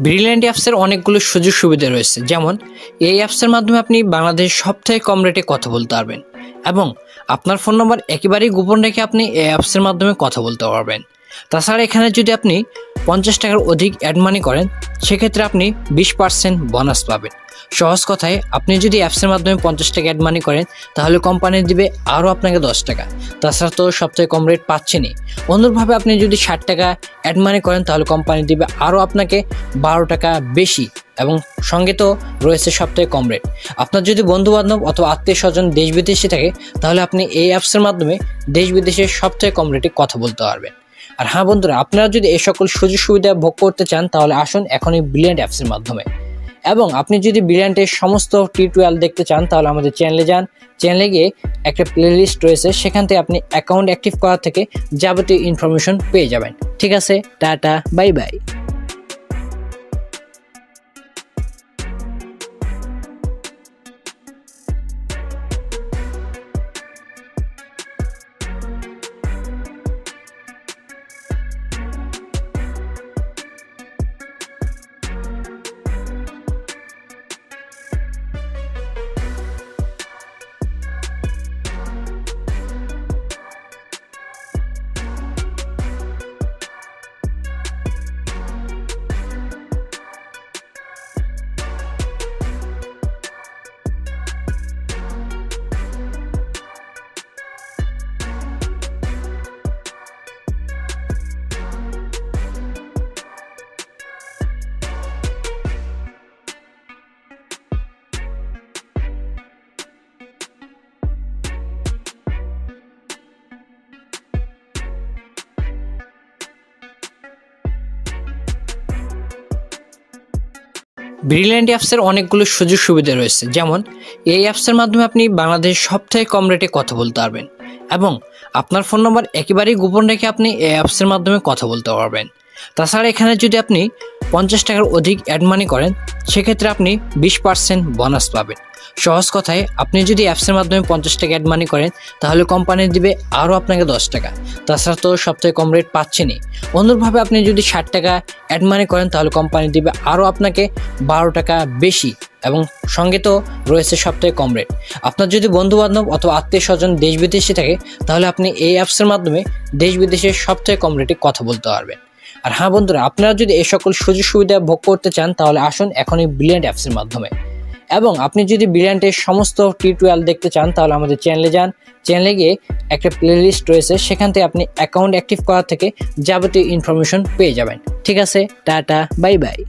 Brilliant অ্যাপসের অনেকগুলো সুযোগ সুবিধা রয়েছে, যেমন এই অ্যাপসের মাধ্যমে আপনি বাংলাদেশের সবথেকে কম রেটে কথা বলতে পারবেন এবং আপনার ফোন নম্বর একেবারেই গোপন রেখে আপনি এই অ্যাপসের মাধ্যমে কথা বলতে পারবেন। তাছাড়া এখানে যদি আপনি 50 টাকার অধিক অ্যাড মানি করেন, সেক্ষেত্রে আপনি 20% বোনাস পাবেন। সহজ কথায়, আপনি যদি অ্যাপসের মাধ্যমে 50 টাকা অ্যাড মানি করেন, তাহলে কোম্পানি দিবে আরও আপনাকে 10 টাকা। তাছাড়া তো সবথেকে কম রেট পাচ্ছেনই। অনুরূপভাবে আপনি যদি 60 টাকা অ্যাড মানি করেন, তাহলে কোম্পানি দিবে আরও আপনাকে 12 টাকা বেশি এবং সঙ্গে তো রয়েছে সবথেকে কম রেট। আপনার যদি বন্ধুবান্ধব অথবা আত্মীয় স্বজন দেশ বিদেশে থাকে, তাহলে আপনি এই অ্যাপসের মাধ্যমে দেশ বিদেশের সবথেকে কম রেটে কথা বলতে পারবেন। আর হ্যাঁ বন্ধুরা, আপনারা যদি এই সকল সুযোগ সুবিধা ভোগ করতে চান, তাহলে আসুন এখনই ব্রিলিয়ান্ট অ্যাপসের মাধ্যমে। এবং আপনি যদি ব্রিলিয়ান্টের সমস্ত টিউটোরিয়াল দেখতে চান, তাহলে আমাদের চ্যানেলে যান। চ্যানেলে গিয়ে একটা প্লেলিস্ট রয়েছে, সেখান থেকে আপনি অ্যাকাউন্ট অ্যাক্টিভ করা থেকে যাবতীয় ইনফরমেশন পেয়ে যাবেন। ঠিক আছে, টাটা, বাই বাই। ব্রিলিয়ান্ট অ্যাপসের অনেকগুলো সুযোগ সুবিধা রয়েছে, যেমন এই অ্যাপসের মাধ্যমে আপনি বাংলাদেশের সবথেকে কম রেটে কথা বলতে পারবেন এবং আপনার ফোন নম্বর একেবারেই গোপন রেখে আপনি এই অ্যাপসের মাধ্যমে কথা বলতে পারবেন। তাছাড়া এখানে যদি আপনি 50 টাকার অধিক অ্যাড মানি করেন, সেক্ষেত্রে আপনি 20% বোনাস পাবেন। সহজ কথায়, আপনি যদি অ্যাপসের মাধ্যমে 50 টাকা অ্যাড মানি করেন, তাহলে কোম্পানি দিবে আরও আপনাকে 10 টাকা। তাছাড়া তো সবথেকে কম রেট পাচ্ছেনই। অনুরূপভাবে আপনি যদি 60 টাকা অ্যাড মানি করেন, তাহলে কোম্পানি দিবে আরও আপনাকে 12 টাকা বেশি এবং সঙ্গে তো রয়েছে সবথেকে কম রেট। আপনার যদি বন্ধুবান্ধব অথবা আত্মীয় স্বজন দেশ বিদেশে থাকে, তাহলে আপনি এই অ্যাপসের মাধ্যমে দেশ বিদেশের সবথেকে কম রেটে কথা বলতে পারবেন। আর হ্যাঁ বন্ধুরা, আপনারা যদি এই সকল সুযোগ সুবিধা ভোগ করতে চান, তাহলে আসুন এখনই ব্রিলিয়ান্ট অ্যাপসের মাধ্যমে। এবং আপনি যদি ব্রিলিয়ান্টের সমস্ত টিউটোরিয়াল দেখতে চান, তাহলে আমাদের চ্যানেলে যান। চ্যানেলে গিয়ে একটা প্লেলিস্ট রয়েছে, সেখান থেকে আপনি অ্যাকাউন্ট অ্যাক্টিভ করা থেকে যাবতীয় ইনফরমেশন পেয়ে যাবেন। ঠিক আছে, টাটা, বাই বাই।